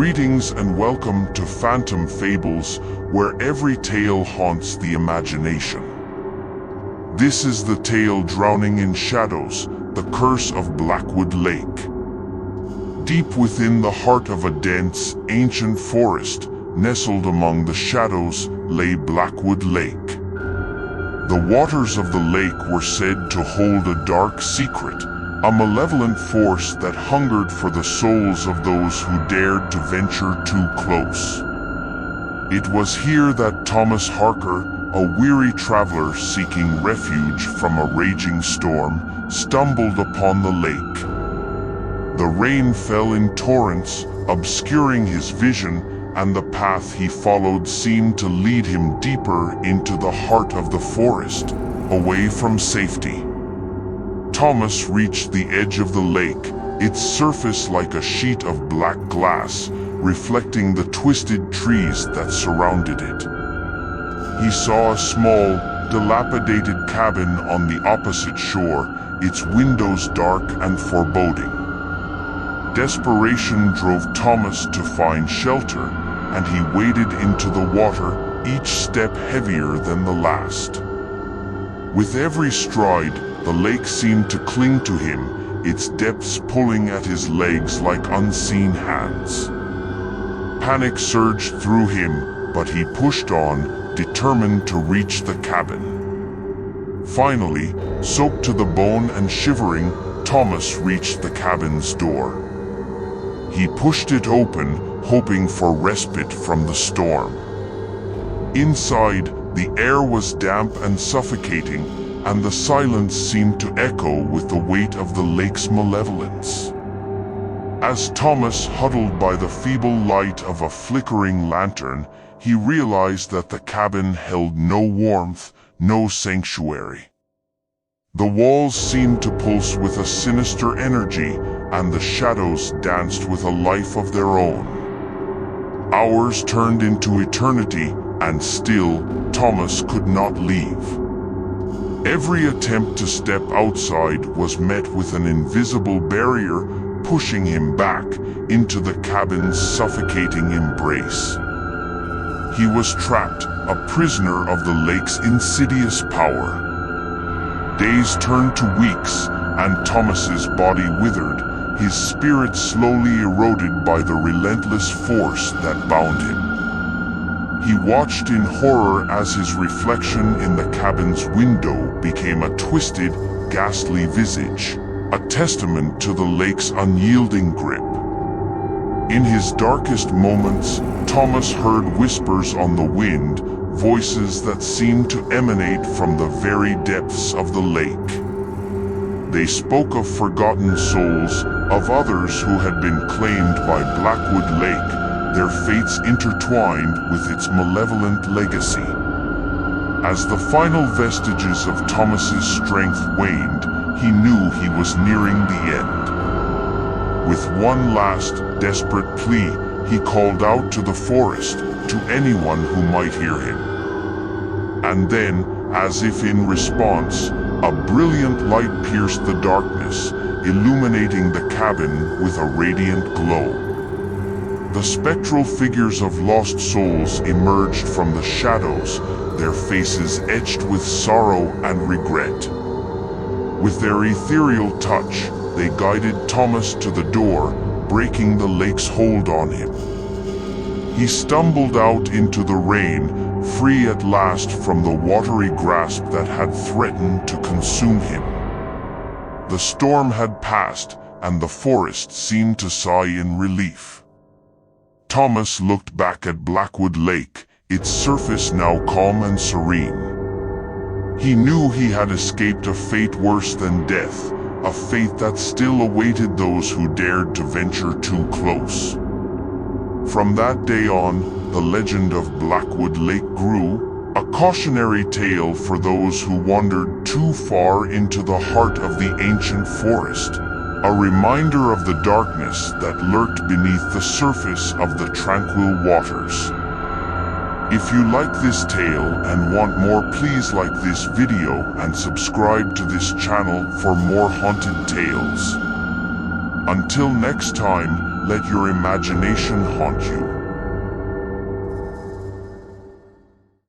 Greetings and welcome to Phantom Fables, where every tale haunts the imagination. This is the tale Drowning in Shadows, the Curse of Blackwood Lake. Deep within the heart of a dense, ancient forest, nestled among the shadows, lay Blackwood Lake. The waters of the lake were said to hold a dark secret, a malevolent force that hungered for the souls of those who dared to venture too close. It was here that Thomas Harker, a weary traveler seeking refuge from a raging storm, stumbled upon the lake. The rain fell in torrents, obscuring his vision, and the path he followed seemed to lead him deeper into the heart of the forest, away from safety. Thomas reached the edge of the lake, its surface like a sheet of black glass, reflecting the twisted trees that surrounded it. He saw a small, dilapidated cabin on the opposite shore, its windows dark and foreboding. Desperation drove Thomas to find shelter, and he waded into the water, each step heavier than the last. With every stride, the lake seemed to cling to him, its depths pulling at his legs like unseen hands. Panic surged through him, but he pushed on, determined to reach the cabin. Finally, soaked to the bone and shivering, Thomas reached the cabin's door. He pushed it open, hoping for respite from the storm. Inside, the air was damp and suffocating, and the silence seemed to echo with the weight of the lake's malevolence. As Thomas huddled by the feeble light of a flickering lantern, he realized that the cabin held no warmth, no sanctuary. The walls seemed to pulse with a sinister energy, and the shadows danced with a life of their own. Hours turned into eternity, and still, Thomas could not leave. Every attempt to step outside was met with an invisible barrier, pushing him back into the cabin's suffocating embrace. He was trapped, a prisoner of the lake's insidious power. Days turned to weeks, and Thomas's body withered, his spirit slowly eroded by the relentless force that bound him. He watched in horror as his reflection in the cabin's window became a twisted, ghastly visage, a testament to the lake's unyielding grip. In his darkest moments, Thomas heard whispers on the wind, voices that seemed to emanate from the very depths of the lake. They spoke of forgotten souls, of others who had been claimed by Blackwood Lake, their fates intertwined with its malevolent legacy. As the final vestiges of Thomas's strength waned, he knew he was nearing the end. With one last, desperate plea, he called out to the forest, to anyone who might hear him. And then, as if in response, a brilliant light pierced the darkness, illuminating the cabin with a radiant glow. The spectral figures of lost souls emerged from the shadows, their faces etched with sorrow and regret. With their ethereal touch, they guided Thomas to the door, breaking the lake's hold on him. He stumbled out into the rain, free at last from the watery grasp that had threatened to consume him. The storm had passed, and the forest seemed to sigh in relief. Thomas looked back at Blackwood Lake, its surface now calm and serene. He knew he had escaped a fate worse than death, a fate that still awaited those who dared to venture too close. From that day on, the legend of Blackwood Lake grew, a cautionary tale for those who wandered too far into the heart of the ancient forest. A reminder of the darkness that lurked beneath the surface of the tranquil waters. If you like this tale and want more, please like this video and subscribe to this channel for more haunted tales. Until next time, Let your imagination haunt you.